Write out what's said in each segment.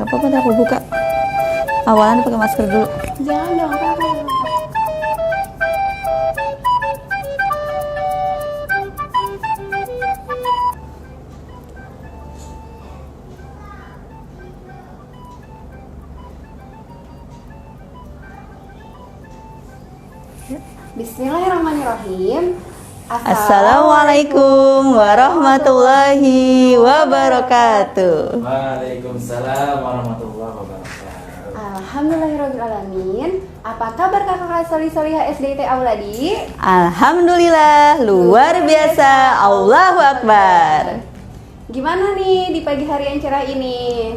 Gak apa-apa, ntar aku buka. Awalan pakai masker dulu. Jangan dong, apa-apa. Bismillahirrahmanirrahim. Assalamualaikum warahmatullahi wabarakatuh. Waalaikumsalam warahmatullahi wabarakatuh. Alhamdulillahirrahmanirrahim. Apa kabar kakak Soli-Soliha SDIT Auladi? Alhamdulillah, luar biasa. Allahu Akbar. Gimana nih di pagi hari yang cerah ini?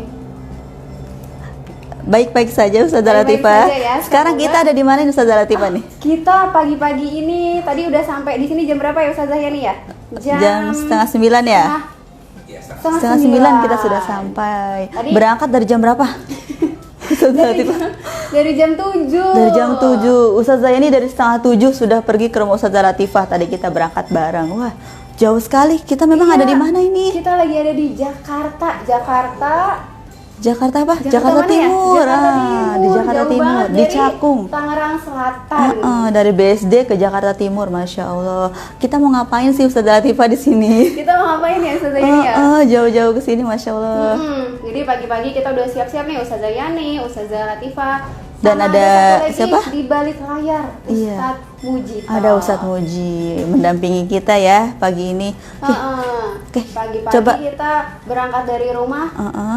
Baik-baik saja Ustazah Baik-baik Latifah. saja ya, Sekarang semoga- kita ada di mana nih Ustazah Latifah nih? Kita pagi-pagi ini tadi udah sampai di sini jam berapa ya Ustazah Yani ya? Jam setengah 9 ya? Iya, Setengah 9 kita sudah sampai. Tadi- Berangkat dari jam berapa? Ustazah Latifah. Dari jam 7. Dari jam 7. Ustazah Yani dari setengah 7 sudah pergi ke rumah Ustazah Latifah. Tadi kita berangkat bareng. Wah, jauh sekali. Kita memang ada di mana ini? Kita lagi ada di Jakarta. Jakarta apa? Jakarta Jakarta mana ya? Timur. Jakarta Di Jakarta jauh Timur, banget di dari Cakung. Tangerang Selatan. Dari BSD ke Jakarta Timur, Masya Allah. Kita mau ngapain sih Ustazah Latifah di sini? Kita mau ngapain ya Ustazah Yani ya? Jauh-jauh ke sini, Masya Allah. Jadi pagi-pagi kita udah siap-siap nih Ustazah Yani, Ustazah Latifah. Dan sama ada satu lagi siapa? Di balik layar, Iya. Ustadz Mujito. Ada Ustadz Muji mendampingi kita ya pagi ini. Oke, Pagi-pagi coba. kita berangkat dari rumah,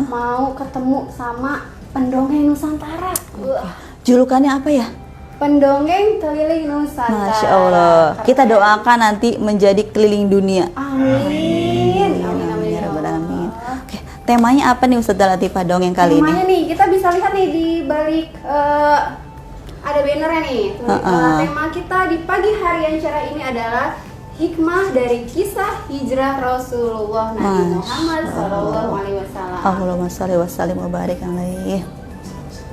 mau ketemu sama pendongeng Nusantara. Julukannya apa ya? Pendongeng keliling Nusantara. Masya Allah. Kita Keren. doakan nanti menjadi keliling dunia. Amin. Amin Ya Rabbal Allah. Alamin. Oke, temanya apa nih Ustazah Latifah dongeng kali ini? Temanya nih, kita bisa lihat nih di balik ada bannernya nih. Tema kita di pagi hari yang cerah ini adalah hikmah dari kisah hijrah Rasulullah Nabi Muhammad SAW. Allahumma sholli wa sallim wa barik alaihi.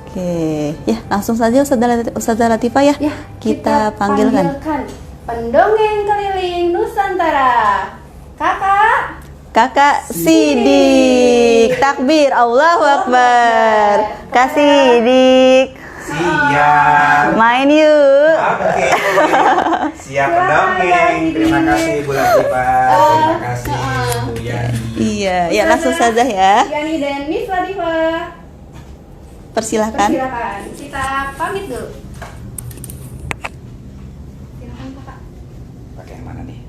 Oke, ya langsung saja Ustazah Latifah ya. Ya, Kita panggilkan pendongeng keliling Nusantara. Kakak Sidik. Takbir, Allahu Akbar. Kak Sidik. Siap. Main yuk. Oke. Siap pendongeng. Terima kasih Bu Latifah. Terima kasih Bu Yani. Iya, ya langsung saja ya. Yani dan Miss Latifah. Persilahkan. Silakan. Kita pamit dulu. Silakan Kakak. Pakai yang mana nih?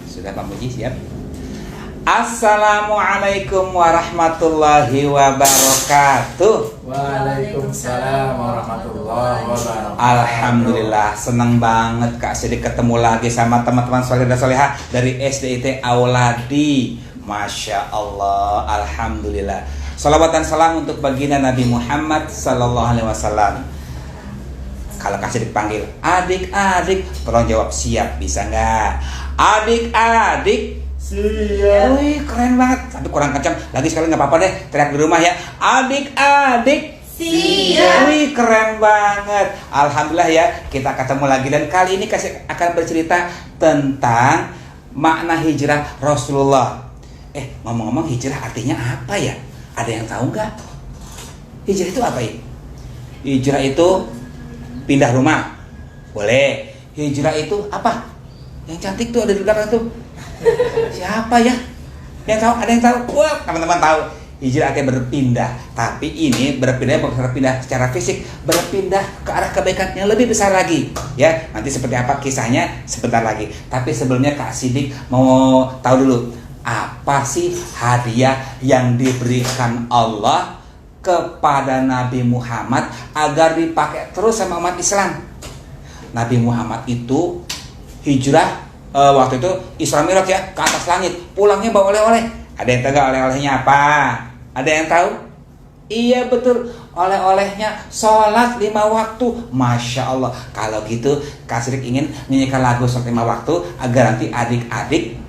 Sudah Pak Muji siap? Assalamualaikum warahmatullahi wabarakatuh. Waalaikumsalam warahmatullahi wabarakatuh. Alhamdulillah, senang banget Kak Sidik ketemu lagi sama teman-teman soleh dan soleha dari SDIT Auladi. Masya Allah, Alhamdulillah. Salawat dan salam untuk baginda Nabi Muhammad Sallallahu Alaihi Wasallam. Kalau Kak Sidik panggil adik-adik, tolong jawab siap, bisa nggak? Adik-adik. Siap. Wih, keren banget. Tapi kurang kencang. Lagi sekali nggak apa-apa deh. Teriak di rumah ya. Adik-adik. Siap. Wih, keren banget. Alhamdulillah ya. Kita ketemu lagi dan kali ini akan bercerita tentang makna hijrah Rasulullah. Ngomong-ngomong hijrah artinya apa ya? Ada yang tahu nggak? Hijrah itu apa ya? Hijrah itu pindah rumah. Boleh. Hijrah itu apa? Yang cantik tuh ada di belakang tuh. Siapa ya? Yang tahu? Ada yang tahu? Wah, teman-teman tahu. Hijrah artinya berpindah, tapi ini berpindah bukan berpindah secara fisik, berpindah ke arah kebaikan yang lebih besar lagi. Ya, nanti seperti apa kisahnya sebentar lagi. Tapi sebelumnya Kak Sidik mau tahu dulu, apa sih hadiah yang diberikan Allah kepada Nabi Muhammad agar dipakai terus sama umat Islam? Nabi Muhammad itu hijrah waktu itu Isra Mi'raj ya, ke atas langit, pulangnya bawa oleh-oleh. Ada yang tahu gak oleh-olehnya apa? Ada yang tahu? Iya betul, oleh-olehnya sholat 5 waktu. Masya Allah. Kalau gitu Kak Sidik ingin nyanyikan lagu sholat 5 waktu agar nanti adik-adik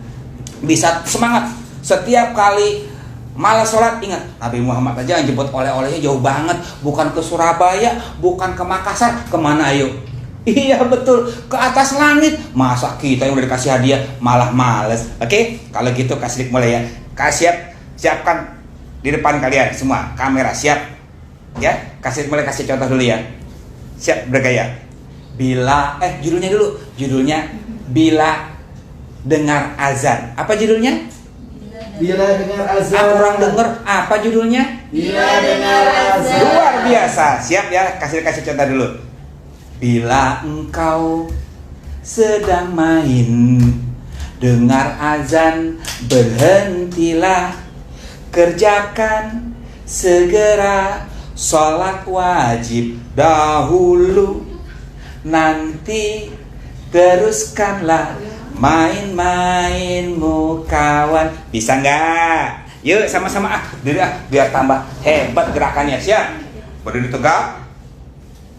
bisa semangat. Setiap kali malas sholat, ingat Nabi Muhammad aja yang jemput oleh-olehnya jauh banget. Bukan ke Surabaya, bukan ke Makassar, kemana ayo? Iya betul, ke atas langit. Masa kita yang udah dikasih hadiah malah males. Oke, kalau gitu kasih mulai ya. Siapkan di depan kalian semua, kamera siap. Ya, mulai kasih contoh dulu ya. Siap bergaya. Judulnya bila dengar azan. Apa judulnya? Bila dengar azan. Aku kurang dengar. Apa judulnya? Bila dengar azan. Luar biasa. Siap ya, kasih contoh dulu. Bila engkau sedang main, dengar azan, berhentilah, kerjakan segera sholat wajib dahulu, nanti teruskanlah main-mainmu kawan. Bisa nggak? Yuk sama-sama biar tambah hebat gerakannya. Siap? Berdiri tegak.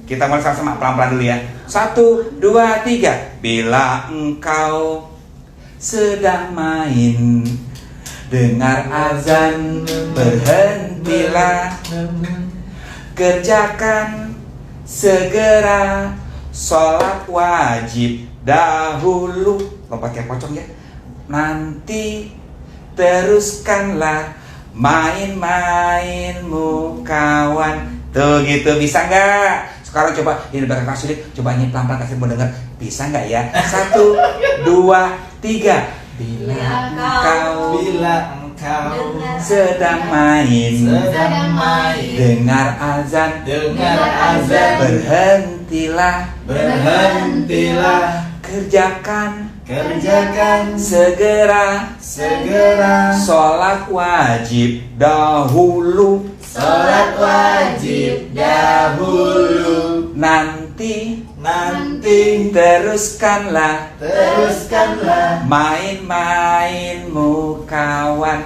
Kita mulai sama-sama pelan-pelan dulu ya. 1, 2, 3. Bila engkau sedang main, dengar azan, berhentilah, kerjakan segera sholat wajib dahulu. Lompat kayak pocong ya. Nanti teruskanlah main-mainmu kawan. Tuh gitu, bisa nggak? Sekarang coba ini belakang Kak Sulit, coba nyanyi pelan-pelan kasih mau dengar. Bisa nggak ya? 1, 2, 3. Bila engkau sedang main, dengar azan, berhentilah, kerjakan segera sholat wajib dahulu, nanti teruskanlah main-mainmu kawan.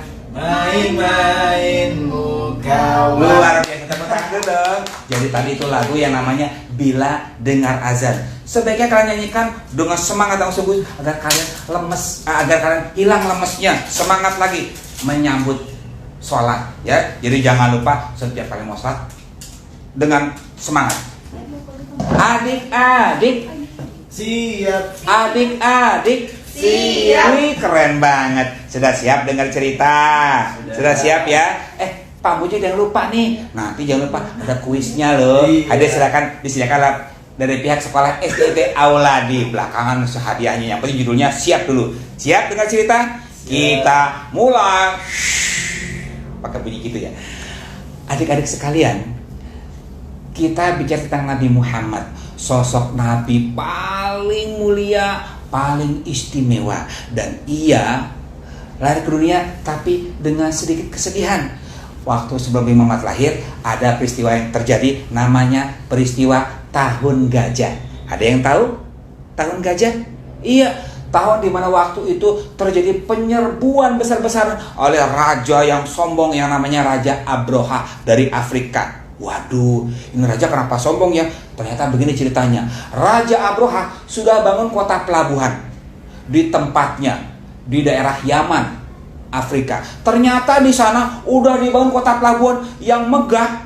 Luar biasa, tepuk tangan dulu dong. Jadi tadi itu lagu yang namanya Bila Dengar Azan. Sebaiknya kalian nyanyikan dengan semangat yang sungguh agar kalian agar kalian hilang lemesnya, semangat lagi menyambut sholat ya. Jadi jangan lupa setiap kali mau sholat dengan semangat. Adik-adik Siap. Adik-adik siap. Wih, keren banget. Sudah siap dengar cerita? Sudah siap ya? Pak Bujo jangan lupa nih. Nanti jangan lupa ada kuisnya loh. Ada disediakan dari pihak sekolah SDT Aula di belakangan hadiahnya. Yang penting judulnya siap dulu. Siap dengar cerita? Kita mulai. Pakai bunyi gitu ya. Adik-adik sekalian, kita bicara tentang Nabi Muhammad, sosok Nabi paling mulia, paling istimewa, dan ia lahir ke dunia tapi dengan sedikit kesedihan. Waktu sebelum Muhammad lahir ada peristiwa yang terjadi, namanya peristiwa Tahun Gajah. Ada yang tahu Tahun Gajah? Iya, tahun di mana waktu itu terjadi penyerbuan besar-besaran oleh raja yang sombong yang namanya Raja Abroha dari Afrika. Waduh, ini raja kenapa sombong ya? Ternyata begini ceritanya. Raja Abroha sudah bangun kota pelabuhan di tempatnya di daerah Yaman, Afrika. Ternyata di sana udah dibangun kota pelabuhan yang megah,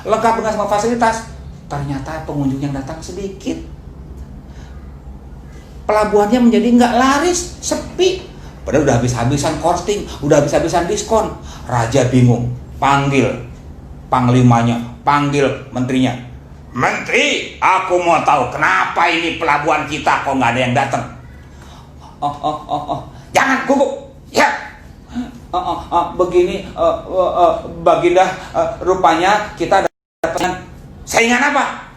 lengkap dengan semua fasilitas. Ternyata pengunjung yang datang sedikit. Pelabuhannya menjadi nggak laris, sepi. Padahal udah habis-habisan korsting, udah habis-habisan diskon. Raja bingung, panggil panglimanya, panggil menterinya. Menteri, aku mau tahu kenapa ini pelabuhan kita kok nggak ada yang datang. Jangan gugup, ya. Begini, Baginda, rupanya kita dapat saingan apa?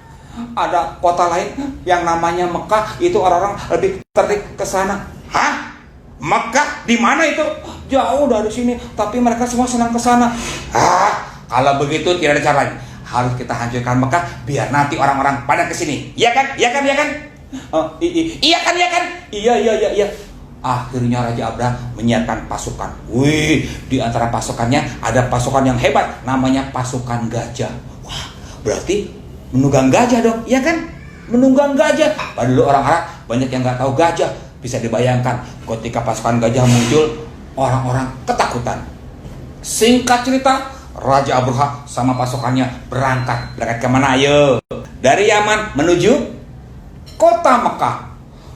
Ada kota lain yang namanya Mekah, itu orang-orang lebih tertarik ke sana. Hah? Mekah di mana itu? Jauh dari sini, tapi mereka semua senang ke sana. Kalau begitu tidak ada cara lain. Harus kita hancurkan Mekah biar nanti orang-orang pada ke sini. Iya kan? Iya kan? Iya kan? Iya kan? Iya kan? Iya. Akhirnya Raja Abraham menyiapkan pasukan. Wih, di antara pasukannya ada pasukan yang hebat, namanya pasukan gajah. Wah, berarti menunggang gajah dong, iya kan? Menunggang gajah. Padahal orang Arab banyak yang nggak tahu gajah. Bisa dibayangkan ketika pasukan gajah muncul, orang-orang ketakutan. Singkat cerita, Raja Abroha sama pasukannya berangkat kemana? Ayo, dari Yaman menuju kota Mekah.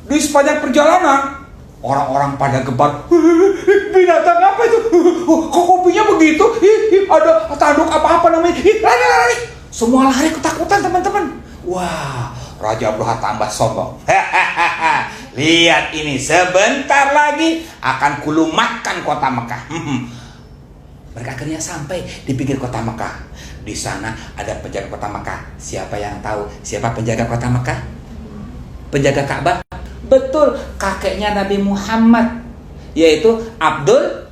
Di sepanjang perjalanan orang-orang pada gebar. Binatang apa itu? Kok kopinya begitu? Ada tanduk apa-apa namanya? Lari. Semua lari ketakutan teman-teman. Wah, Raja Abroha tambah sombong. Lihat ini, sebentar lagi akan kulumatkan kota Mekah. Mereka akhirnya sampai di pinggir kota Mekah. Di sana ada penjaga kota Mekah. Siapa yang tahu siapa penjaga kota Mekah? Penjaga Ka'bah? Betul, kakeknya Nabi Muhammad, yaitu Abdul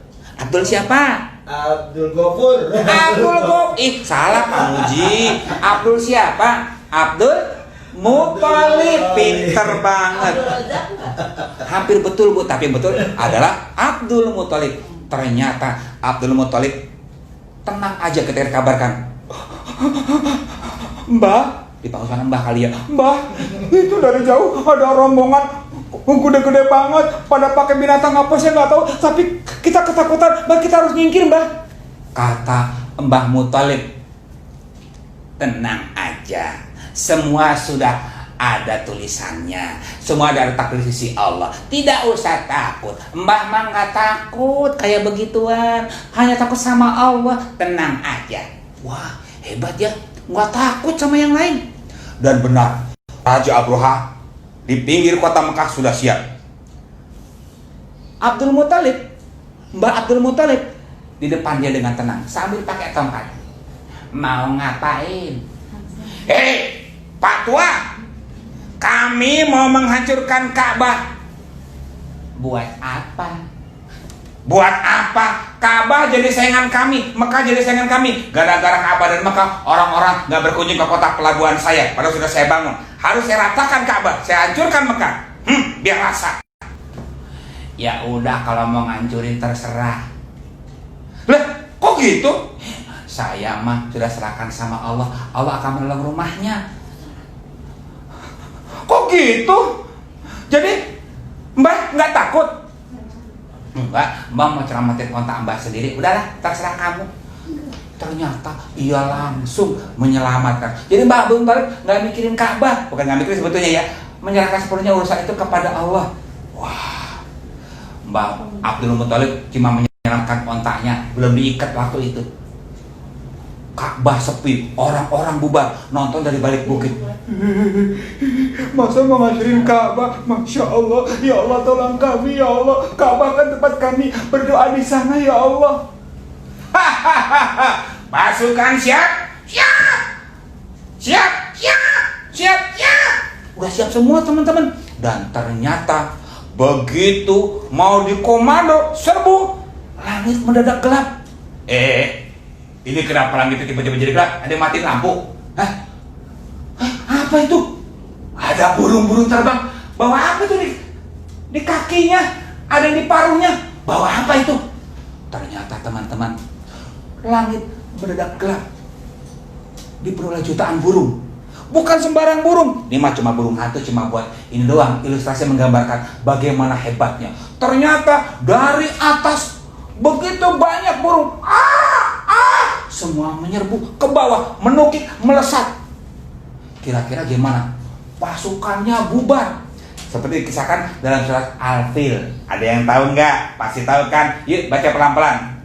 siapa? Abdul Ghafur. Abdul Ghafur. Salah Pak Muji. Abdul siapa? Abdul Muthalib. Pinter banget. Hampir betul Bu, tapi betul adalah Abdul Muthalib. Ternyata Abdul Muthalib tenang aja ketika dikabarkan. Mbah, dipanggil Mbah kali ya. Mbah, itu dari jauh ada rombongan gede-gede banget, pada pakai binatang apa saya nggak tahu, tapi kita ketakutan, Mbah, kita harus nyingkir, Mbah. Kata Mbah Muthalib, tenang aja, semua sudah ada tulisannya, semua ada takdir sisi Allah, tidak usah takut. Mbah mah nggak takut kayak begituan, hanya takut sama Allah, tenang aja. Wah, hebat ya, nggak takut sama yang lain. Dan benar, Raja Abroha di pinggir kota Mekah sudah siap. Abdul Muthalib, Mbah Abdul Muthalib di depan dia dengan tenang sambil pakai tongkat. Mau ngapain? Hei, Pak Tua, kami mau menghancurkan Ka'bah. Buat apa? Buat apa? Ka'bah jadi saingan kami, Mekah jadi saingan kami. Gara-gara Ka'bah dan Mekah, orang-orang nggak berkunjung ke kota pelabuhan saya. Padahal sudah saya bangun. Harus saya ratakan Ka'bah, saya hancurkan Mekah. Biar rasa. Ya udah, kalau mau ngancurin terserah. Lah, kok gitu? Saya mah sudah serahkan sama Allah. Allah akan menolong rumahnya. Kok gitu? Jadi Mbah nggak takut? Enggak, Mbah mau ceramatin kontak Mbah sendiri. Udahlah, terserah kamu. Ternyata ia langsung menyelamatkan. Jadi Mbah Abdul Muthalib nggak mikirin Ka'bah, bukan nggak mikirin sebetulnya ya, menyerahkan sepenuhnya urusan itu kepada Allah. Wah, Mbah Abdul Muthalib cuma menyerahkan kontaknya, belum diikat waktu itu. Ka'bah sepi, orang-orang bubar nonton dari balik bukit. Masa mau ngancurin Ka'bah? Masya Allah, ya Allah tolong kami ya Allah. Ka'bah kan tempat kami berdoa di sana ya Allah. Pasukan siap? Siap! Siap! Siap! Siap! Siap! Udah siap semua teman-teman. Dan ternyata begitu mau dikomando serbu, langit mendadak gelap. Ini kenapa langit tiba-tiba jadi gelap? Ada yang matiin lampu? Hah? Apa itu? Ada burung-burung terbang. Bawa apa itu di kakinya? Ada yang di paruhnya. Bawa apa itu? Ternyata teman-teman, langit mendadak gelap diperoleh jutaan burung. Bukan sembarang burung. Ini mah cuma burung hantu, cuma buat ini doang, ilustrasi menggambarkan bagaimana hebatnya. Ternyata dari atas begitu banyak burung. Semua menyerbu ke bawah, menukik, melesat. Kira-kira gimana? Pasukannya bubar. Seperti dikisahkan dalam surat Al-Fil. Ada yang tahu nggak? Pasti tahu kan? Yuk baca pelan-pelan.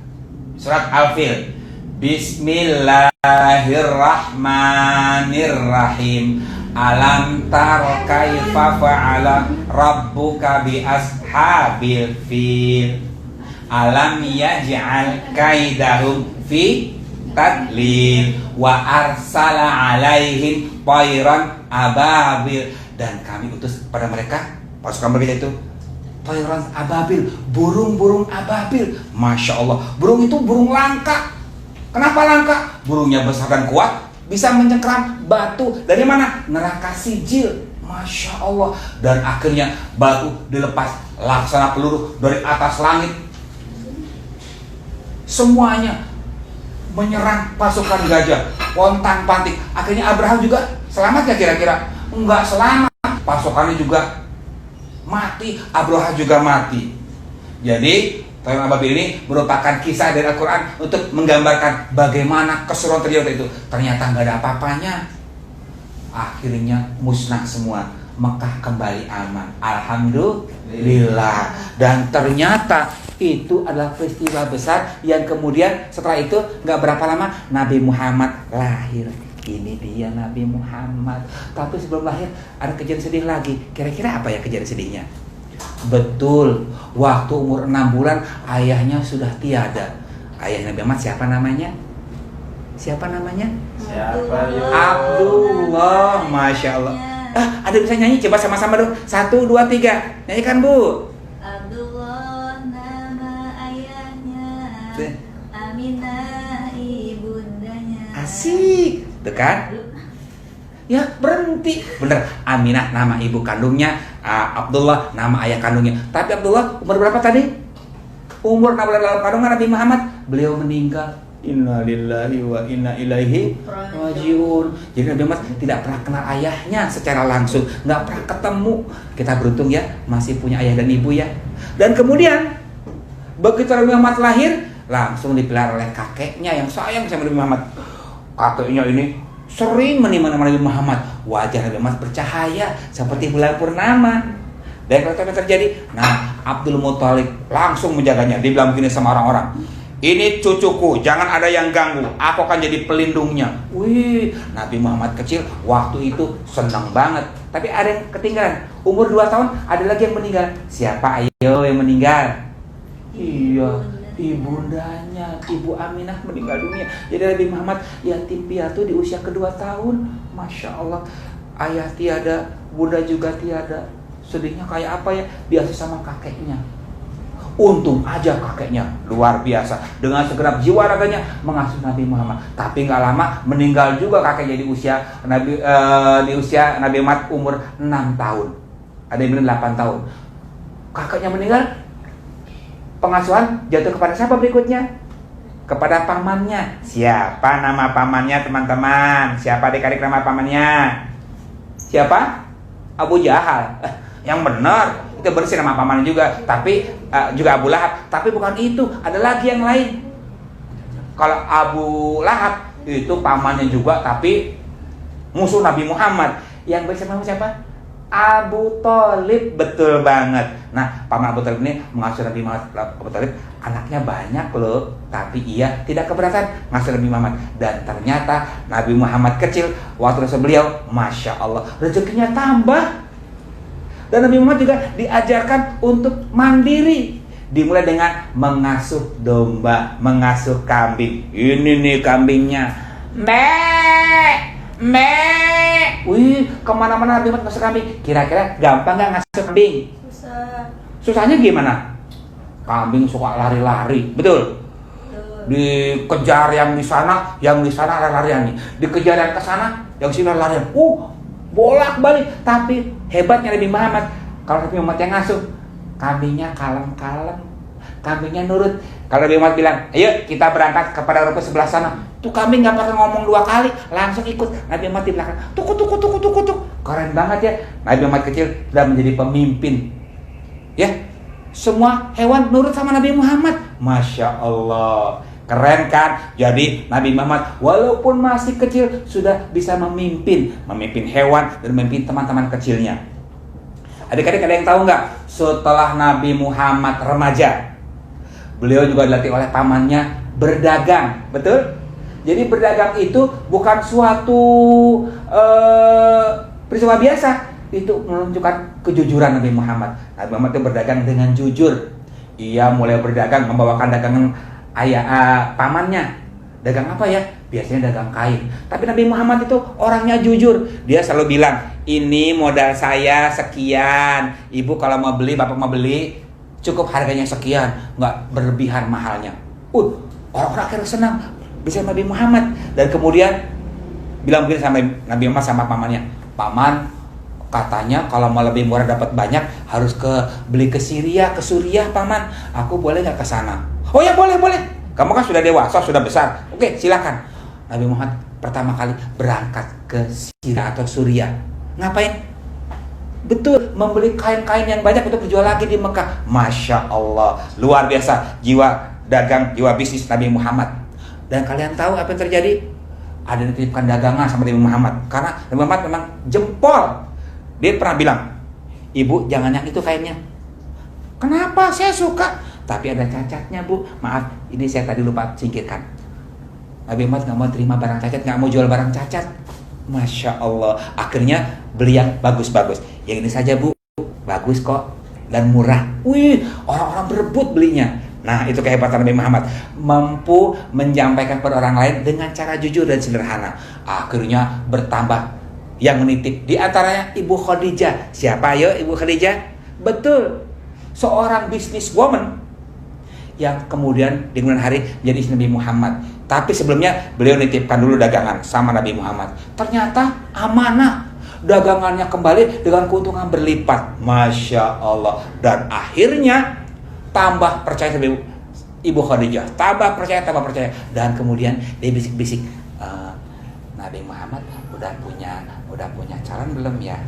Surat Al-Fil. Bismillahirrahmanirrahim. Alam tara kaifa fa'ala rabbuka bi ashabil fil. Alam yaj'al kaidahum fi tadlil wa arsala alaihim tayran ababil. Dan kami utus pada mereka, pasukan mereka itu, tayran ababil, burung-burung ababil. Masya Allah, burung itu burung langka. Kenapa langka? Burungnya besar dan kuat, bisa mencengkeram batu. Dari mana? Neraka Sijil. Masya Allah. Dan akhirnya batu dilepas laksana peluru dari atas langit. Semuanya menyerang pasukan gajah, pontang panting. Akhirnya Abraham juga selamat ya kira-kira? Enggak selamat. Pasukannya juga mati, Abraham juga mati. Jadi Tayran Ababil ini merupakan kisah dari Al-Quran untuk menggambarkan bagaimana keseruan terjadi itu. Ternyata nggak ada apa-apanya. Akhirnya musnah semua. Mekah kembali aman. Alhamdulillah. Dan ternyata itu adalah peristiwa besar yang kemudian setelah itu nggak berapa lama Nabi Muhammad lahir. Ini dia Nabi Muhammad. Tapi sebelum lahir ada kejadian sedih lagi. Kira-kira apa ya kejadian sedihnya? Betul, waktu umur 6 bulan ayahnya sudah tiada. Ayah Nabi Muhammad siapa namanya? Siapa namanya? Siapa yuk? Abdullah. Masya Allah. Ada bisa nyanyi? Coba sama-sama dong. 1, 2, 3. Nyanyikan Bu. Abdullah nama ayahnya, Aminah ibundanya. Asik. Tuh kan? Ya berhenti. Bener, Aminah nama ibu kandungnya, Abdullah nama ayah kandungnya. Tapi Abdullah umur berapa tadi? Umur 6 bulan dalam kandungan Nabi Muhammad. Beliau meninggal. Innalillahi wa inna ilaihi rajiun. Jadi Nabi Muhammad tidak pernah kenal ayahnya secara langsung, nggak pernah ketemu. Kita beruntung ya, masih punya ayah dan ibu ya. Dan kemudian begitu Nabi Muhammad lahir, langsung dipelihara oleh kakeknya yang sayang sama Nabi Muhammad. Kakeknya ini sering menimang Nabi Muhammad. Wajah Nabi Muhammad bercahaya seperti bulan purnama. Dan kalau yang terjadi, nah Abdul Muthalib langsung menjaganya. Dia bilang begini sama orang-orang, ini cucuku, jangan ada yang ganggu. Aku akan jadi pelindungnya. Wih, Nabi Muhammad kecil waktu itu senang banget. Tapi ada yang ketinggalan. Umur 2 tahun ada lagi yang meninggal. Siapa ayo yang meninggal? Iya, ibundanya, Ibu Aminah meninggal dunia. Jadi Nabi Muhammad yatim piatu di usia kedua tahun. Masya Allah, ayah tiada, bunda juga tiada. Sedihnya kayak apa ya? Biasa sama kakeknya. Untung aja kakeknya luar biasa dengan segenap jiwa raganya mengasuh Nabi Muhammad. Tapi nggak lama meninggal juga kakeknya di usia Nabi Muhammad umur 6 tahun. Ada yang bilang 8 tahun. Kakeknya meninggal. Pengasuhan jatuh kepada siapa berikutnya? Kepada pamannya. Siapa nama pamannya teman-teman? Siapa adik-adik nama pamannya? Siapa? Abu Jahal. Yang benar, itu bersih nama pamannya juga. Tapi juga Abu Lahab. Tapi bukan itu, ada lagi yang lain. Kalau Abu Lahab itu pamannya juga, tapi musuh Nabi Muhammad. Yang bersama siapa? Abu Thalib, betul banget. Nah, paman Abu Thalib ini mengasuh Nabi Muhammad. Abu Thalib anaknya banyak loh, tapi ia tidak keberatan mengasuh Nabi Muhammad. Dan ternyata Nabi Muhammad kecil waktu rasa beliau, masya Allah, rezekinya tambah. Dan Nabi Muhammad juga diajarkan untuk mandiri. Dimulai dengan mengasuh domba, mengasuh kambing. Ini nih kambingnya. Wih, kemana-mana Nabi Muhammad ngasuh kambing. Kira-kira gampang nggak ngasuh kambing? Susah. Susahnya gimana? Kambing suka lari-lari, betul? Dikejar yang di sana lari-larian nih. Dikejar yang ke sana, yang sini lari-larian. Bolak-balik. Tapi hebatnya Nabi Muhammad, kalau Nabi Muhammad yang ngasuh, kambingnya kalem-kalem, kambingnya nurut. Kalau Nabi Muhammad bilang, ayo kita berangkat kepada rumput sebelah sana, tuh kambing nggak pakai ngomong 2 kali, langsung ikut. Nabi Muhammad di belakang, tuk. Keren banget ya. Nabi Muhammad kecil sudah menjadi pemimpin. Ya, semua hewan nurut sama Nabi Muhammad. Masya Allah, keren kan? Jadi Nabi Muhammad walaupun masih kecil sudah bisa memimpin hewan dan memimpin teman-teman kecilnya. Adik-adik ada yang tahu nggak? Setelah Nabi Muhammad remaja, beliau juga dilatih oleh pamannya berdagang, betul? Jadi berdagang itu bukan suatu peristiwa biasa. Itu menunjukkan kejujuran Nabi Muhammad. Nabi Muhammad itu berdagang dengan jujur. Ia mulai berdagang membawakan dagangan pamannya. Dagang apa ya? Biasanya dagang kain. Tapi Nabi Muhammad itu orangnya jujur. Dia selalu bilang, ini modal saya sekian. Ibu kalau mau beli, bapak mau beli, cukup harganya sekian, nggak berlebihan mahalnya. Orang-orang akhirnya senang bisa Nabi Muhammad. Dan kemudian bilang begini sama Nabi Muhammad sama pamannya, paman, katanya kalau mau lebih murah dapat banyak harus beli ke Syria, ke Suriah paman. Aku boleh nggak ke sana? Oh ya boleh. Kamu kan sudah dewasa, sudah besar. Oke, silakan. Nabi Muhammad pertama kali berangkat ke Syria atau Suriah. Ngapain? Betul, membeli kain-kain yang banyak untuk dijual lagi di Mekah. Masya Allah, luar biasa jiwa dagang, jiwa bisnis Nabi Muhammad. Dan kalian tahu apa yang terjadi? Ada yang dititipkan dagangan sama Nabi Muhammad. Karena Nabi Muhammad memang jempol. Dia pernah bilang, ibu jangan yang itu kainnya. Kenapa? Saya suka. Tapi ada cacatnya bu. Maaf, ini saya tadi lupa singkirkan. Nabi Muhammad nggak mau terima barang cacat, nggak mau jual barang cacat. Masya Allah. Akhirnya beli yang bagus-bagus. Yang ini saja bu, bagus kok dan murah. Wih, orang-orang berebut belinya. Nah, itu kehebatan Nabi Muhammad, mampu menyampaikan kepada orang lain dengan cara jujur dan sederhana. Akhirnya bertambah yang menitip, di antaranya Ibu Khadijah. Siapa yo Ibu Khadijah? Betul, seorang businesswoman yang kemudian di kemudian hari menjadi istri Nabi Muhammad. Tapi sebelumnya beliau nitipkan dulu dagangan sama Nabi Muhammad. Ternyata amanah, dagangannya kembali dengan keuntungan berlipat. Masya Allah. Dan akhirnya tambah percaya sama Ibu Khadijah, tambah percaya. Dan kemudian dia bisik-bisik, Nabi Muhammad udah punya calon belum ya?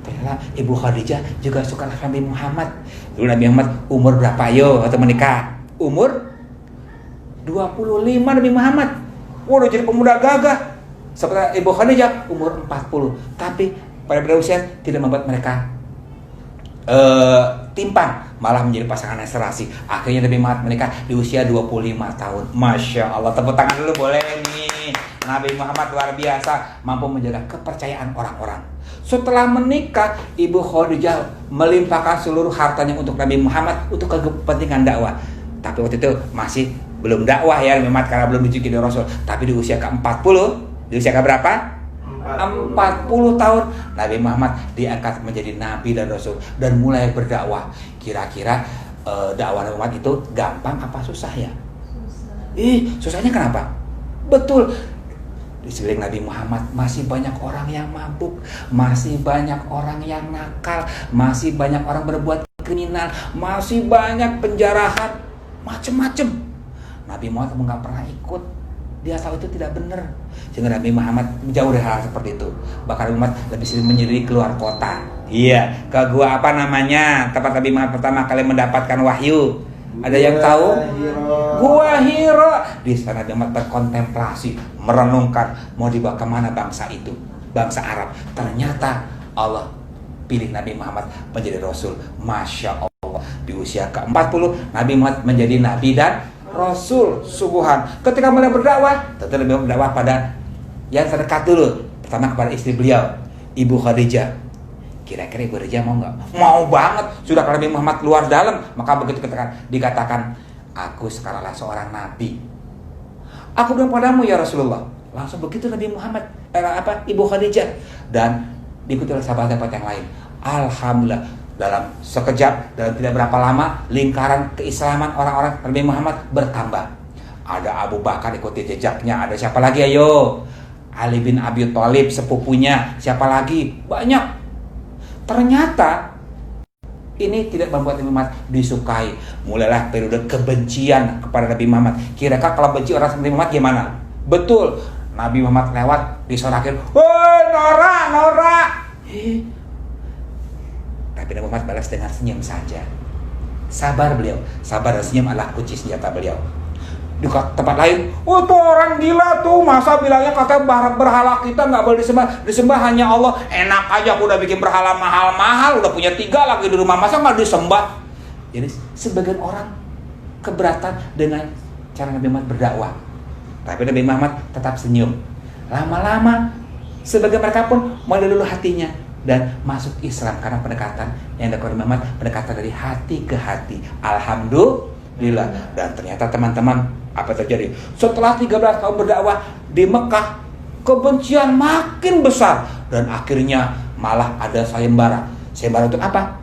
Ternyata Ibu Khadijah juga suka Nabi Muhammad. Dulu Nabi Muhammad umur berapa yo atau menikah? Umur 25 Nabi Muhammad. Udah jadi pemuda gagah. Seperti Ibu Khadijah umur 40. Tapi pada usia tidak membuat mereka timpang, malah menjadi pasangan yang serasi. Akhirnya Nabi Muhammad menikah di usia 25 tahun. Masya Allah, tepuk tangan dulu boleh nih. Nabi Muhammad luar biasa, mampu menjaga kepercayaan orang-orang. Setelah menikah, Ibu Khadijah melimpahkan seluruh hartanya untuk Nabi Muhammad untuk kepentingan dakwah. Tapi waktu itu masih belum dakwah ya Nabi Muhammad, karena belum dicuci dari Rasul. Tapi di usia ke-40, di usia ke berapa? 40 tahun Nabi Muhammad diangkat menjadi Nabi dan Rasul dan mulai berdakwah. Kira-kira dakwah Nabi Muhammad itu gampang apa susah ya? Susahnya kenapa? Betul, di sekeliling Nabi Muhammad masih banyak orang yang mabuk, masih banyak orang yang nakal, masih banyak orang berbuat kriminal, masih banyak penjarahan, macem-macem. Nabi Muhammad nggak pernah ikut. Dia tahu itu tidak benar, sehingga Nabi Muhammad jauh dari hal seperti itu. Bahkan Nabi Muhammad lebih sering menyendiri keluar kota. Iya, ke gua apa namanya? Tempat Nabi Muhammad pertama kali mendapatkan wahyu. Ada yang tahu? Gua Hira. Di sana Nabi Muhammad berkontemplasi, merenungkan mau dibawa kemana bangsa itu, bangsa Arab. Ternyata Allah pilih Nabi Muhammad menjadi Rasul. Masya Allah. Di usia ke-40 Nabi Muhammad menjadi Nabi dan Rasul subuhan. Ketika mulai berdakwah, tentu Nabi Muhammad berdakwah pada yang terdekat dulu. Pertama kepada istri beliau, Ibu Khadijah. Kira-kira Ibu Khadijah mau nggak? Mau banget. Sudah kalau Nabi Muhammad luar dalam, maka begitu dikatakan, aku sekaranglah seorang nabi. Aku bilang padamu ya Rasulullah. Langsung begitu Nabi Muhammad, Ibu Khadijah, dan diikuti oleh sahabat-sahabat yang lain. Alhamdulillah. Dalam sekejap, dalam tidak berapa lama, lingkaran keislaman orang-orang Nabi Muhammad bertambah. Ada Abu Bakar ikuti jejaknya. Ada siapa lagi ayo? Ali bin Abi Thalib sepupunya. Siapa lagi? Banyak. Ternyata ini tidak membuat Nabi Muhammad disukai. Mulailah periode kebencian kepada Nabi Muhammad. Kira-kira kalau benci orang sama Nabi Muhammad gimana? Betul, Nabi Muhammad lewat disorakin, "Woi Nora!" Tapi Nabi Muhammad balas dengan senyum saja. Sabar beliau. Sabar dan senyum adalah kunci senjata beliau. Di tempat lain, oh tuh orang gila tuh, masa bilangnya kata berhala kita nggak boleh disembah hanya Allah. Enak aja aku udah bikin berhala mahal-mahal, udah punya 3 lagi di rumah, masa nggak disembah? Jadi sebagian orang keberatan dengan cara Nabi Muhammad berdakwah. Tapi Nabi Muhammad tetap senyum. Lama-lama sebagian mereka pun mulai dulu hatinya dan masuk Islam karena pendekatan yang dilakukan Muhammad, pendekatan dari hati ke hati. Alhamdulillah. Dan ternyata teman-teman, apa terjadi? Setelah 13 tahun berdakwah di Mekah, kebencian makin besar dan akhirnya malah ada sayembara. Sayembara untuk apa?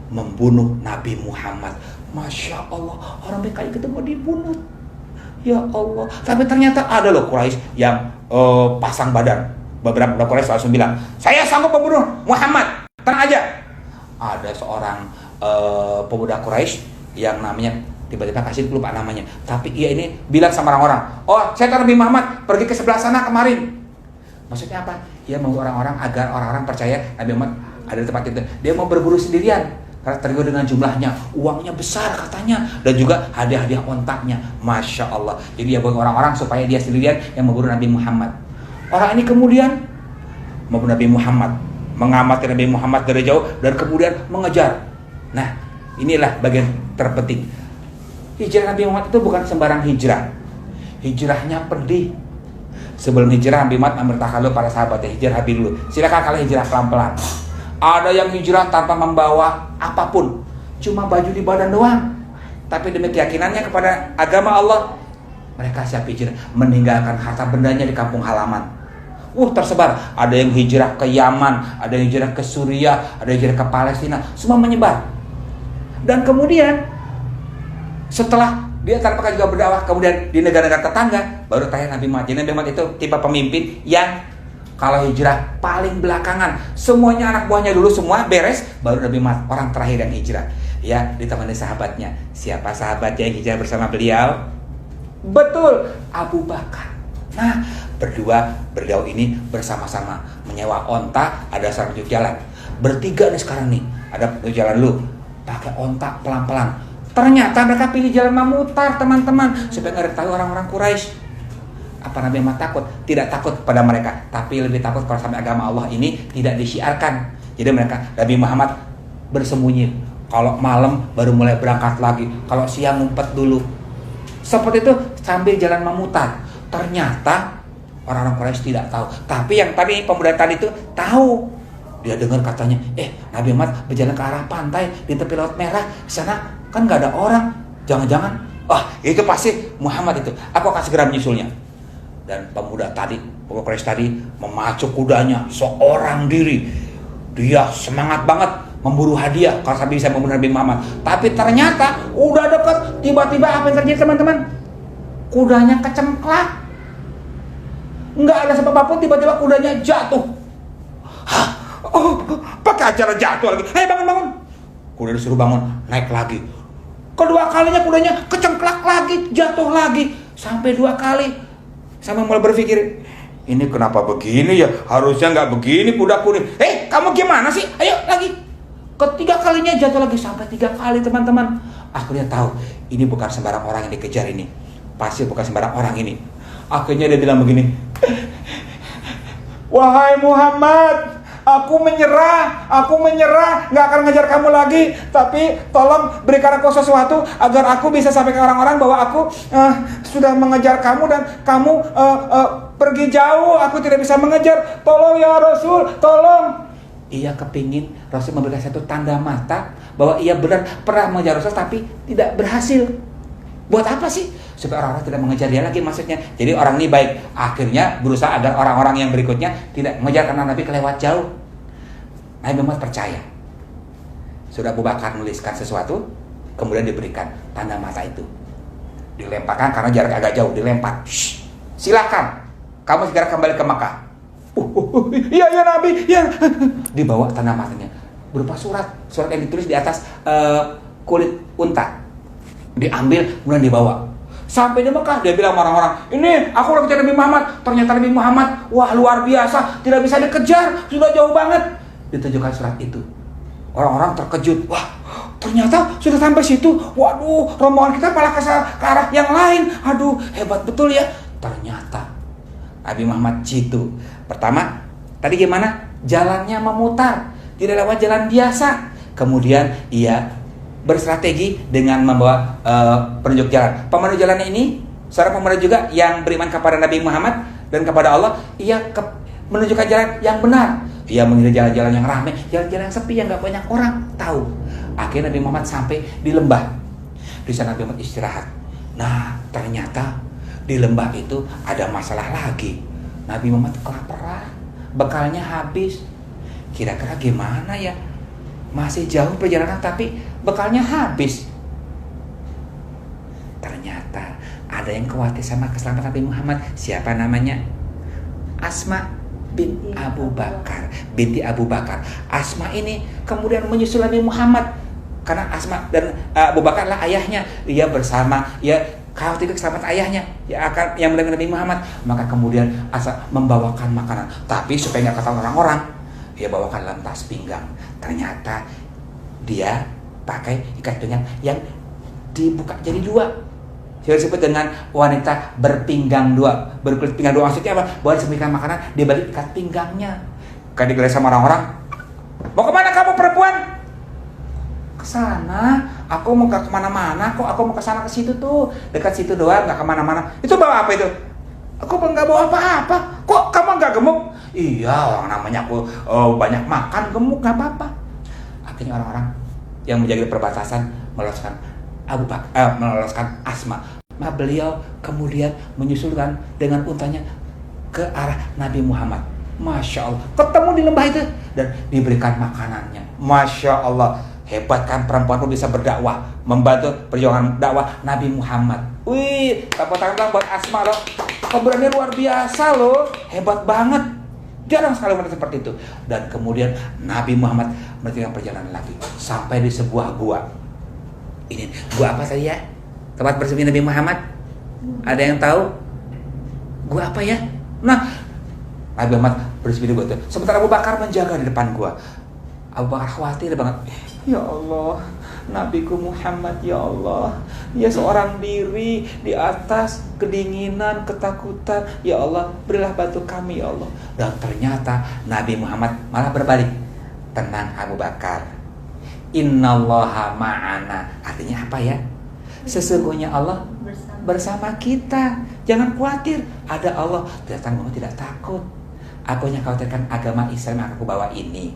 Membunuh Nabi Muhammad. Masya Allah, orang Mekah ketemu dibunuh. Ya Allah. Tapi ternyata ada loh Quraisy yang pasang badan. Beberapa Quraisy langsung bilang, saya sanggup membunuh Muhammad, tenang aja. Ada seorang pemuda Quraisy yang namanya tiba-tiba kasih lupa namanya, tapi ia ini bilang sama orang-orang, oh saya tahu Nabi Muhammad pergi ke sebelah sana kemarin. Maksudnya apa? Ia mau orang-orang agar orang-orang percaya Nabi Muhammad ada di tempat itu. Dia mau berburu sendirian karena tergiur dengan jumlahnya, uangnya besar katanya, dan juga hadiah-hadiah ontaknya. Masya Allah. Jadi dia bawa orang-orang supaya dia sendirian yang memburu Nabi Muhammad. Orang ini kemudian membunuh Nabi Muhammad. mengamati Nabi Muhammad dari jauh dan kemudian mengejar. Nah, inilah bagian terpenting. Hijrah Nabi Muhammad itu bukan sembarang hijrah. Hijrahnya pedih. Sebelum hijrah Nabi Muhammad memerintahkan dulu para sahabatnya, hijrah dulu. Silakan kalian hijrah pelan-pelan. Ada yang hijrah tanpa membawa apapun, cuma baju di badan doang. Tapi demi keyakinannya kepada agama Allah, mereka siap hijrah, meninggalkan harta bendanya di kampung halaman. Tersebar. Ada yang hijrah ke Yaman, ada yang hijrah ke Suriah, ada yang hijrah ke Palestina, semua menyebar. Dan kemudian setelah dia tanpa juga berdakwah, kemudian di negara-negara tetangga, baru terakhir Nabi Muhammad. Jadi Nabi Muhammad itu tipe pemimpin yang kalau hijrah paling belakangan. Semuanya anak buahnya dulu semua beres, baru Nabi Muhammad orang terakhir yang hijrah. Ya, ditemani sahabatnya. Siapa sahabatnya yang hijrah bersama beliau? Betul, Abu Bakar. Nah, berdua bergaul ini bersama-sama menyewa onta, ada seorang tunjuk jalan. Bertiga nih sekarang nih, ada tunjuk jalan dulu, pakai onta pelan-pelan. Ternyata mereka pilih jalan memutar, teman-teman, supaya nggak diketahui orang-orang Quraisy. Apa Nabi Muhammad takut? Tidak takut pada mereka, tapi lebih takut kalau sampai agama Allah ini tidak disiarkan. Jadi mereka, Nabi Muhammad bersembunyi. Kalau malam baru mulai berangkat lagi, kalau siang ngumpet dulu. Seperti itu sambil jalan memutar. Ternyata orang-orang Quraisy tidak tahu. Tapi yang tadi pemuda tadi itu tahu. Dia dengar katanya, Nabi Muhammad berjalan ke arah pantai di tepi Laut Merah. Di sana kan nggak ada orang. Jangan-jangan, itu pasti Muhammad itu. Aku akan segera menyusulnya. Dan pemuda Quraisy tadi memacu kudanya seorang diri. Dia semangat banget memburu hadiah kalau sampai bisa membunuh Nabi Muhammad. Tapi ternyata udah dekat, tiba-tiba apa yang terjadi teman-teman? Kudanya kecemplak. Nggak ada sebab apapun, tiba-tiba kudanya jatuh. Pakai acara jatuh lagi. Bangun. Kuda disuruh bangun, naik lagi. Kedua kalinya kudanya kecengklak lagi, jatuh lagi. Sampai 2 kali. Sampai mulai berpikir, ini kenapa begini ya? Harusnya nggak begini kudaku nih. Kamu gimana sih? Ayo lagi. Ketiga kalinya jatuh lagi, sampai 3 kali teman-teman. Akhirnya tahu, ini bukan sembarang orang yang dikejar ini. Pasti bukan sembarang orang ini. Akhirnya dia bilang begini, wahai Muhammad, aku menyerah, nggak akan ngejar kamu lagi. Tapi tolong berikan aku sesuatu agar aku bisa sampai ke orang-orang bahwa aku sudah mengejar kamu dan kamu pergi jauh. Aku tidak bisa mengejar. Tolong ya Rasul, tolong. Ia kepingin Rasul memberikan satu tanda mata bahwa ia benar pernah mengejar Rasul tapi tidak berhasil. Buat apa sih? Supaya orang-orang tidak mengejar dia lagi maksudnya. Jadi orang ini baik. Akhirnya berusaha agar orang-orang yang berikutnya tidak mengejar karena Nabi kelewat jauh. Nabi Muhammad percaya. Sudah Abu Bakar menuliskan sesuatu, kemudian diberikan tanda mata itu. Dilemparkan karena jarak agak jauh, dilempar. Silakan, kamu segera kembali ke Makkah. Iya Nabi, ya. Dibawa tanda matanya berupa surat yang ditulis di atas kulit unta. Diambil kemudian dibawa. Sampai di Mekah dia bilang orang-orang, ini aku udah kejar Nabi Muhammad. Ternyata Nabi Muhammad, wah luar biasa, tidak bisa dikejar, sudah jauh banget. Ditunjukkan surat itu. Orang-orang terkejut, wah ternyata sudah sampai situ. Waduh, rombongan kita malah ke arah yang lain. Aduh, hebat betul ya. Ternyata Nabi Muhammad jitu. Pertama, tadi gimana? Jalannya memutar, tidak lewat jalan biasa. Kemudian ia berstrategi dengan membawa penunjuk jalan. Pemandu jalan ini seorang pemandu juga yang beriman kepada Nabi Muhammad dan kepada Allah. Ia menunjukkan jalan yang benar. Ia mengira jalan-jalan yang ramai, jalan-jalan yang sepi yang gak banyak orang tahu. Akhirnya Nabi Muhammad sampai di lembah. Di sana Nabi Muhammad istirahat. Nah, ternyata di lembah itu ada masalah lagi. Nabi Muhammad kelaparan, bekalnya habis. Kira-kira gimana ya? Masih jauh perjalanan tapi bekalnya habis. Ternyata ada yang khawatir sama keselamatan Nabi Muhammad. Siapa namanya? Asma binti Abu Bakar. Asma ini kemudian menyusul Nabi Muhammad karena Asma dan Abu Bakar lah ayahnya. Dia bersama, khawatir keselamatan ayahnya yang mendengar Nabi Muhammad. Maka kemudian Asma membawakan makanan, tapi supaya nggak ketahuan orang-orang, dia bawakan dalam tas pinggang. Ternyata dia pakai ikat pinggang yang dibuka jadi 2. Saya disebut dengan wanita berpinggang 2. Berkulit pinggang 2 maksudnya apa? Bahwa disembunyikan makanan di balik ikat pinggangnya. Kadang dilihat sama orang-orang, Mau kemana kamu perempuan? Ke sana. Aku mau gak kemana-mana kok. Aku mau ke sana ke situ tuh. Dekat situ doang, gak kemana-mana. Itu bawa apa itu? Aku nggak bawa apa-apa. Kok kamu nggak gemuk? Iya, orang namanya aku banyak makan, gemuk nggak apa-apa. Akhirnya orang-orang yang menjaga perbatasan meloloskan meloloskan Asma. Nah, beliau kemudian menyusulkan dengan untanya ke arah Nabi Muhammad. Masya Allah, ketemu di lembah itu dan diberikan makanannya. Masya Allah, hebat kan perempuan itu bisa berdakwah, membantu perjuangan dakwah Nabi Muhammad. Wih, tepuk tangan buat Asma loh. Keberanian luar biasa loh, hebat banget. Jarang sekali wanita seperti itu. Dan kemudian Nabi Muhammad melanjutkan perjalanan lagi sampai di sebuah gua. Ini gua apa tadi ya? Tempat bersembunyi Nabi Muhammad. Ada yang tahu? Gua apa ya? Nah, Nabi Muhammad bersembunyi di gua itu. Sementara Abu Bakar menjaga di depan gua. Abu Bakar khawatir banget. Ya Allah, Nabiku Muhammad, ya Allah, dia seorang diri di atas kedinginan, ketakutan. Ya Allah, berilah bantu kami, ya Allah. Dan ternyata Nabi Muhammad malah berbalik. Tenang Abu Bakar, Innallaha ma'ana. Artinya apa ya? Sesungguhnya Allah bersama kita. Jangan khawatir, ada Allah. Datang tidak takut. Aku hanya khawatirkan agama Islam yang aku bawa ini.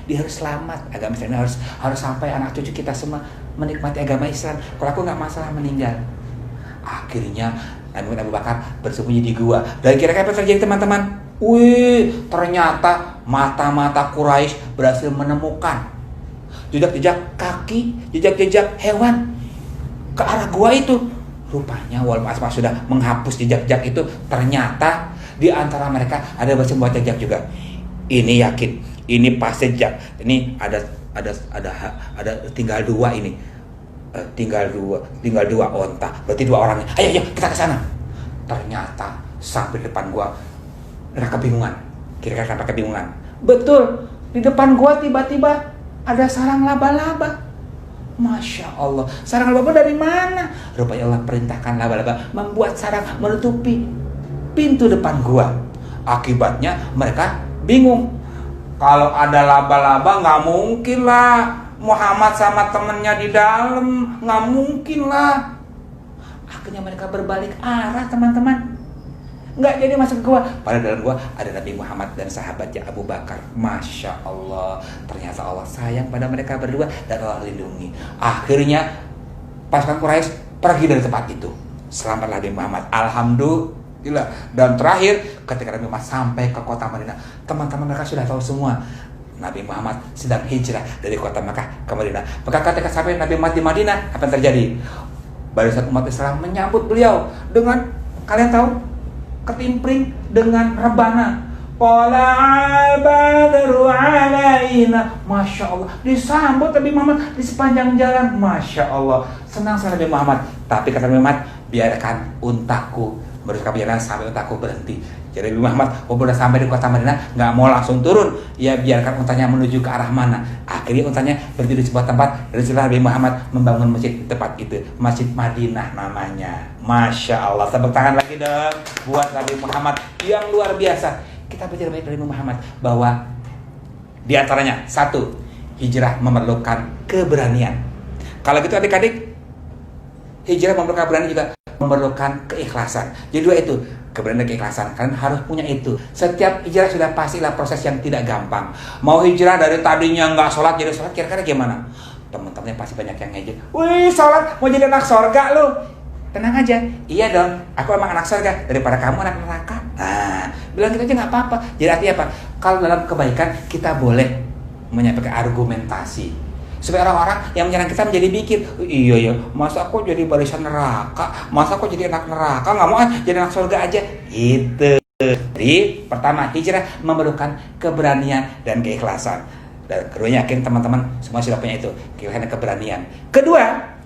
Dia harus selamat, agama Islam harus sampai anak cucu kita semua menikmati agama Islam. Kalau aku nggak masalah meninggal. Akhirnya Nabi Abu Bakar bersembunyi di gua. Dan kira-kira apa terjadi teman-teman? Wih, ternyata mata-mata Quraisy berhasil menemukan jejak-jejak kaki, jejak-jejak hewan ke arah gua itu. Rupanya walaupun Asma sudah menghapus jejak-jejak itu, ternyata di antara mereka ada sebuah jejak juga. Ini yakin, ini pas jejak. Ini ada tinggal dua ini. Tinggal dua onta. Berarti dua orang. Ayo kita ke sana. Ternyata sampai depan gua mereka kebingungan. Kira-kira sampai kebingungan. Betul, di depan gua tiba-tiba ada sarang laba-laba. Masya Allah, sarang laba-laba dari mana? Rupanya Allah perintahkan laba-laba membuat sarang menutupi pintu depan gua. Akibatnya mereka bingung. Kalau ada laba-laba nggak mungkin lah Muhammad sama temennya di dalam, nggak mungkin lah. Akhirnya mereka berbalik arah teman-teman, nggak jadi masuk ke gua. Pada dalam gua ada Nabi Muhammad dan sahabatnya Abu Bakar. Masya Allah, ternyata Allah sayang pada mereka berdua dan Allah lindungi. Akhirnya pasukan Quraisy pergi dari tempat itu. Selamatlah Nabi Muhammad, alhamdulillah. Dan terakhir ketika Nabi Muhammad sampai ke kota Madinah, teman-teman mereka sudah tahu semua Nabi Muhammad sedang hijrah dari kota Mekah ke Madinah. Maka ketika sampai Nabi Muhammad di Madinah, apa yang terjadi? Barisan umat Islam menyambut beliau dengan, kalian tahu, ketimpring dengan rebana. Tala'al badru alaina. Masya Allah, disambut Nabi Muhammad di sepanjang jalan. Masya Allah, senang sekali Nabi Muhammad. Tapi kata Nabi Muhammad, biarkan untaku meneruskan perjalanan sampai untaku berhenti. Jadi Nabi Muhammad udah sampai di kota Madinah, nggak mau langsung turun. Ya biarkan untanya menuju ke arah mana. Akhirnya untanya berdiri di sebuah tempat. Dan setelah Nabi Muhammad membangun masjid di tempat itu, Masjid Madinah namanya. Masya Allah, tepuk tangan lagi dong buat Nabi Muhammad yang luar biasa. Kita belajar banyak dari Nabi Muhammad bahwa di antaranya, satu, hijrah memerlukan keberanian. Kalau gitu adik-adik, hijrah memerlukan keberanian juga memerlukan keikhlasan. Jadi dua itu, keberanian dan keikhlasan. Kalian harus punya itu. Setiap hijrah sudah pastilah proses yang tidak gampang. Mau hijrah dari tadinya nggak sholat jadi sholat, kira-kira gimana? Teman-temannya pasti banyak yang ngejek. Wih, sholat mau jadi anak sorga lu. Tenang aja, iya dong, aku emang anak sorga daripada kamu anak neraka. Nah, bilang gitu aja nggak apa-apa. Jadi artinya apa? Kalau dalam kebaikan kita boleh menyampaikan argumentasi supaya orang-orang yang menyerang kita menjadi mikir, iya, masa aku jadi barisan neraka, masa aku jadi anak neraka, nggak mau jadi anak surga aja, gitu. Jadi pertama, hijrah memerlukan keberanian dan keikhlasan. Dan kedua, yakin teman-teman semua sudah punya itu, keikhlasan dan keberanian. Kedua,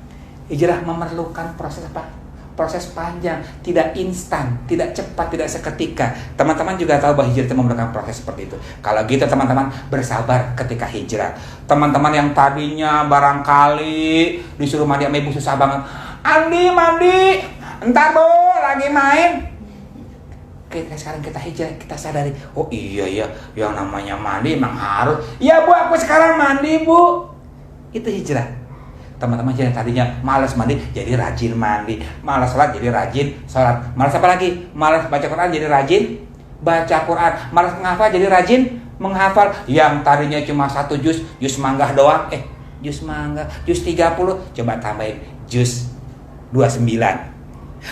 hijrah memerlukan proses apa? Proses panjang, tidak instan, tidak cepat, tidak seketika. Teman-teman juga tahu bahwa hijrah itu memerlukan proses seperti itu. Kalau gitu teman-teman bersabar ketika hijrah. Teman-teman yang tadinya barangkali disuruh mandi sama ibu susah banget. Andi, mandi, ntar bu, lagi main. sekarang kita hijrah, kita sadari, oh iya ya, yang namanya mandi emang harus. Ya Bu, aku sekarang mandi Bu. Itu hijrah. Teman-teman yang tadinya malas mandi jadi rajin mandi, malas sholat jadi rajin sholat, malas apa lagi? Malas baca Quran jadi rajin baca Quran, malas menghafal jadi rajin menghafal. Yang tadinya cuma 1 juz manggah doang, juz manggah, juz 30, coba tambahin juz 29.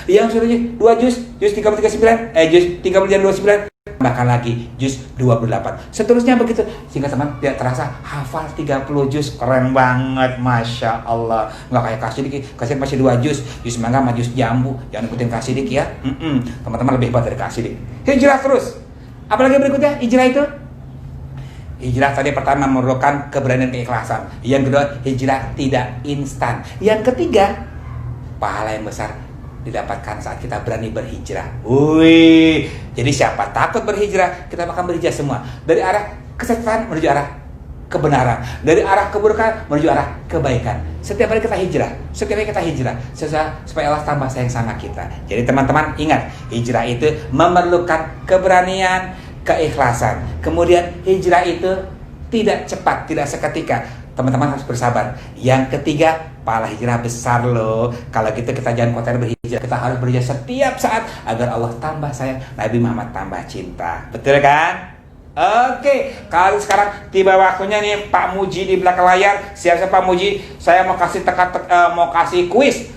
Yang suruhnya 2 juz 39, juz 30 dan 29, tambahkan lagi juz 28. Seterusnya begitu, sehingga teman tidak terasa hafal 30 juz. Keren banget, Masya Allah. Nggak kayak Kasidik masih 2 juz mangga sama juz jambu. Jangan ikutin Kasidik ya. Teman-teman lebih hebat dari Kasidik. Hijrah terus. Apalagi berikutnya hijrah itu? Hijrah tadi pertama memerlukan keberanian, keikhlasan. Yang kedua, hijrah tidak instan. Yang ketiga, pahala yang besar didapatkan saat kita berani berhijrah. Wih, jadi siapa takut berhijrah, kita akan berhijrah semua. Dari arah kesesatan menuju arah kebenaran, dari arah keburukan menuju arah kebaikan. Setiap hari kita hijrah, supaya Allah tambah sayang sama kita. Jadi teman-teman ingat, hijrah itu memerlukan keberanian, keikhlasan. Kemudian hijrah itu tidak cepat, tidak seketika. Teman-teman harus bersabar. Yang ketiga, pahala hijrah besar loh. Kalau gitu kita jangan kotor berhijrah. Kita harus berhijrah setiap saat agar Allah tambah sayang, Nabi Muhammad tambah cinta. Betul kan? Oke, kalau sekarang tiba waktunya nih Pak Muji di belakang layar. Siap-siap Pak Muji, saya mau kasih mau kasih kuis.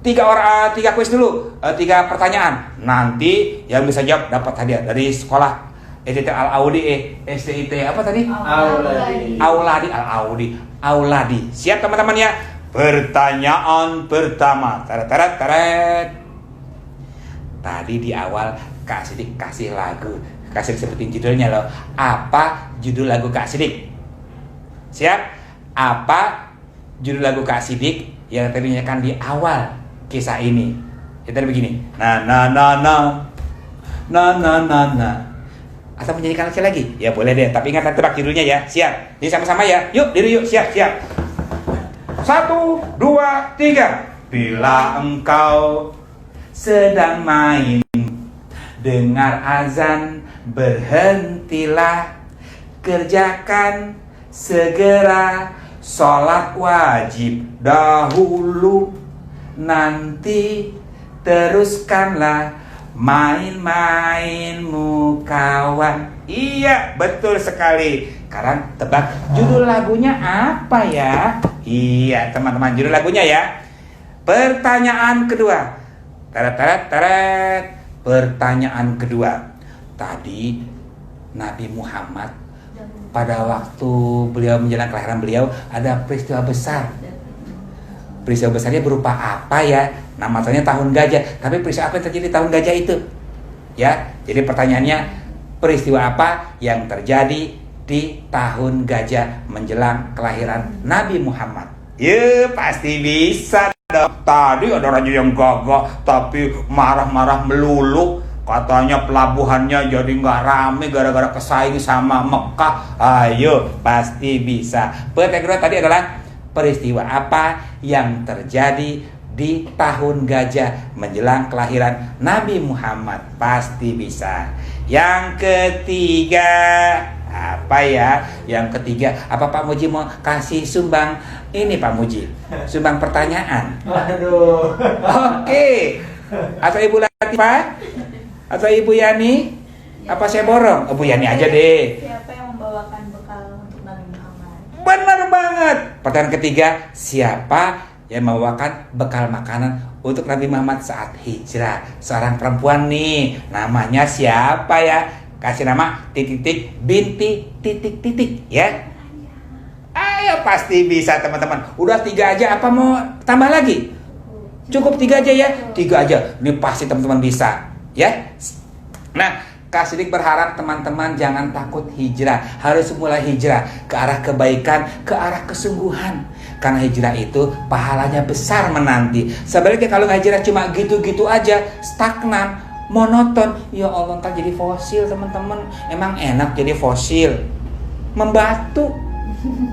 3 kuis dulu, 3 pertanyaan. Nanti yang bisa jawab dapat hadiah dari sekolah SDT Al-Audi, SDT apa tadi? Auladi. Siap teman-teman ya? Pertanyaan pertama. Tarat. Tadi di awal Kak Sidik kasih lagu. Kak Sidik sebutin judulnya loh. Apa judul lagu Kak Sidik? Siap? Apa judul lagu Kak Sidik yang tadinya kan di awal kisah ini? Kita begini. Na. Atau menyanyikan lagi? Ya boleh deh, tapi ingat tebak judulnya ya. Siap? Jadi sama-sama ya. Yuk, diri yuk. Siap. 1, 2, 3. Bila engkau sedang main, dengar azan, berhentilah, kerjakan segera sholat wajib dahulu, nanti teruskanlah main-mainmu kawan. Iya, betul sekali. Sekarang tebak judul lagunya apa ya? Iya, teman-teman, judul lagunya ya. Pertanyaan kedua. Tarat. Pertanyaan kedua. Tadi Nabi Muhammad pada waktu beliau menjelang kelahiran beliau ada peristiwa besar. Peristiwa besarnya berupa apa ya? Namanya tahun gajah. Tapi peristiwa apa yang terjadi di tahun gajah itu? Ya, jadi pertanyaannya, peristiwa apa yang terjadi di tahun gajah menjelang kelahiran Nabi Muhammad? Ya, pasti bisa dong. Tadi ada raja yang gagah tapi marah-marah melulu. Katanya pelabuhannya jadi nggak rame gara-gara kesaing sama Mekah. Ayo, pasti bisa. Pertanyaan tadi adalah peristiwa apa yang terjadi di tahun gajah menjelang kelahiran Nabi Muhammad? Pasti bisa. Yang ketiga, apa ya? Yang ketiga, apa Pak Muji mau kasih sumbang? Ini Pak Muji, sumbang pertanyaan. Aduh. Oke. Atau Ibu Latifah? Atau Ibu Yani? Apa saya borong? Bu Yani aja deh. Siapa yang membawakan bekal untuk Nabi Muhammad? Benar banget. Pertanyaan ketiga, siapa yang membawakan bekal makanan untuk Nabi Muhammad saat hijrah? Seorang perempuan nih, namanya siapa ya? Kasih nama titik binti titik ya. Ayo, pasti bisa teman-teman. Udah 3 aja, apa mau tambah lagi? Cukup 3 aja ya. 3 aja. Ini pasti teman-teman bisa ya. Nah, Kak Sidik berharap teman-teman jangan takut hijrah. Harus mulai hijrah ke arah kebaikan, ke arah kesungguhan. Karena hijrah itu pahalanya besar menanti. Sebaliknya kalau hijrah cuma gitu-gitu aja, stagnan, monoton, ya Allah ntar jadi fosil teman-teman. Emang enak jadi fosil? Membatu.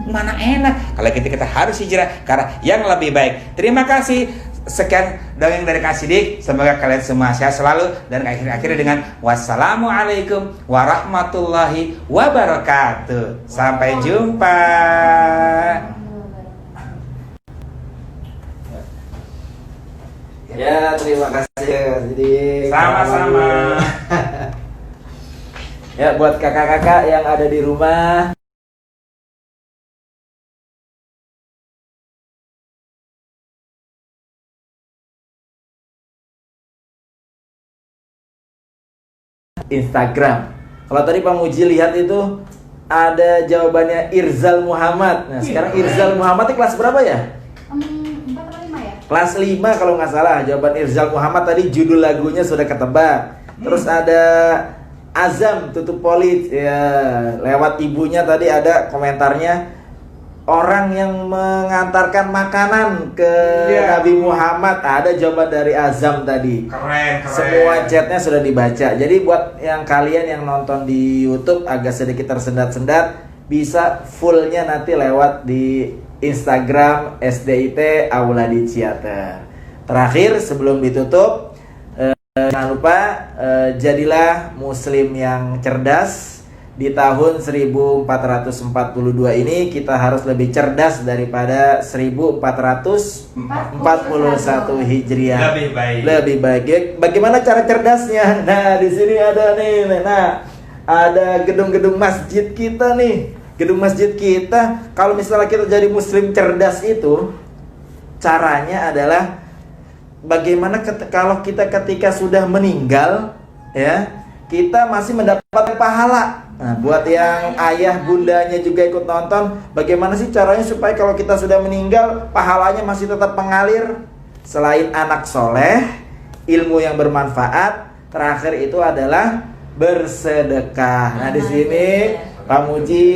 Mana enak. Kalau kita harus hijrah ke arah yang lebih baik. Terima kasih. sekian dongeng dari Kak Sidik. Semoga kalian semua sehat selalu. Dan akhir-akhirnya dengan wassalamualaikum warahmatullahi wabarakatuh. Sampai jumpa. Ya, terima kasih jadi Sama-sama. Ya, buat kakak-kakak yang ada di rumah, Instagram. Kalau tadi Pak Muji lihat itu ada jawabannya Irzal Muhammad. Nah, sekarang Irzal Muhammad itu kelas berapa ya? 4 atau 5 ya? Kelas 5 kalau nggak salah. Jawaban Irzal Muhammad tadi judul lagunya sudah ketebak. Terus ada Azam Tutup Polit ya, lewat ibunya tadi ada komentarnya, orang yang mengantarkan makanan ke Iya. Nabi Muhammad. Ada jawaban dari Azam tadi. Keren. Semua chatnya sudah dibaca. Jadi buat yang kalian yang nonton di YouTube agak sedikit tersendat-sendat, bisa fullnya nanti lewat di Instagram SDIT Auladi Theater. Terakhir sebelum ditutup, jangan lupa jadilah muslim yang cerdas. Di tahun 1442 ini kita harus lebih cerdas daripada 1441 Hijriah. Lebih baik. Lebih baik. Bagaimana cara cerdasnya? Nah, di sini ada nih. Nah, ada gedung-gedung masjid kita nih. Gedung masjid kita, kalau misalnya kita jadi muslim cerdas itu, caranya adalah bagaimana kalau kita ketika sudah meninggal, ya, kita masih mendapatkan pahala. Nah, buat yang ayah bundanya juga ikut nonton, bagaimana sih caranya supaya kalau kita sudah meninggal pahalanya masih tetap mengalir? Selain anak soleh, ilmu yang bermanfaat, terakhir itu adalah bersedekah. Nah, di sini Pak Muji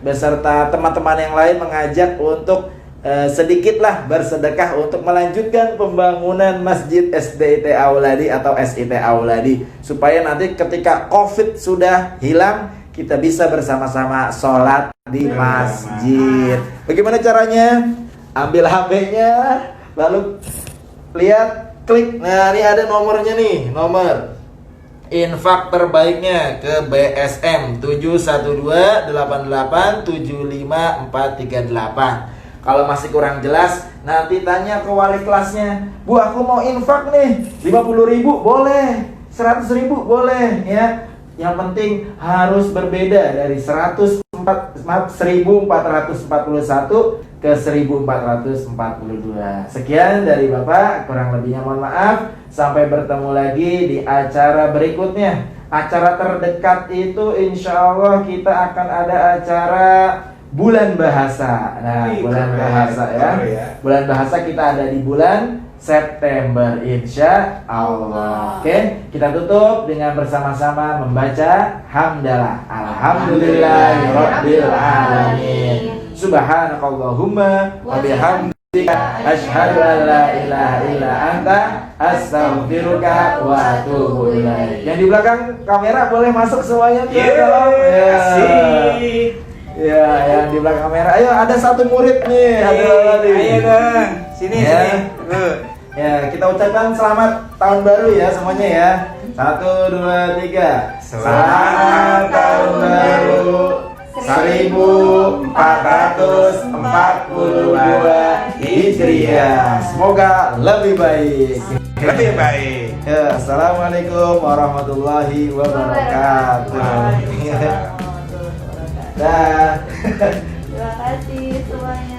beserta teman-teman yang lain mengajak untuk sedikitlah bersedekah untuk melanjutkan pembangunan Masjid SDIT Auladi atau SIT Auladi, supaya nanti ketika COVID sudah hilang kita bisa bersama-sama sholat di masjid. Bagaimana caranya? Ambil HP-nya, lalu lihat, klik. Nah, ini ada nomornya nih, nomor infak terbaiknya ke BSM 71288754438. Kalau masih kurang jelas, nanti tanya ke wali kelasnya. Bu, aku mau infak nih, 50.000 boleh, 100.000 boleh, ya. Yang penting harus berbeda dari 1441 ke 1442. Sekian dari Bapak, kurang lebihnya mohon maaf. Sampai bertemu lagi di acara berikutnya. Acara terdekat itu insya Allah kita akan ada acara Bulan Bahasa. Nah, bulan bahasa ya. Bulan bahasa kita ada di bulan September insya Allah. Oke, kita tutup dengan bersama-sama membaca hamdalah. Alhamdulillahirabbil alamin. Subhanakallahumma wa bihamdika asyhadu an la ilaha illa anta astaghfiruka wa atubu ilaik. Yang di belakang kamera boleh masuk semuanya ke dalam. Ya. Ya, yang di belakang kamera. Ayo, ada satu murid nih. Ayo dong. Sini. Ya, kita ucapkan selamat tahun baru ya semuanya ya. 1, 2, 3. Selamat tahun baru 1442 Hijriah. Semoga lebih baik. Lebih baik. Ya, assalamualaikum warahmatullahi wabarakatuh. Dah. Terima kasih semuanya.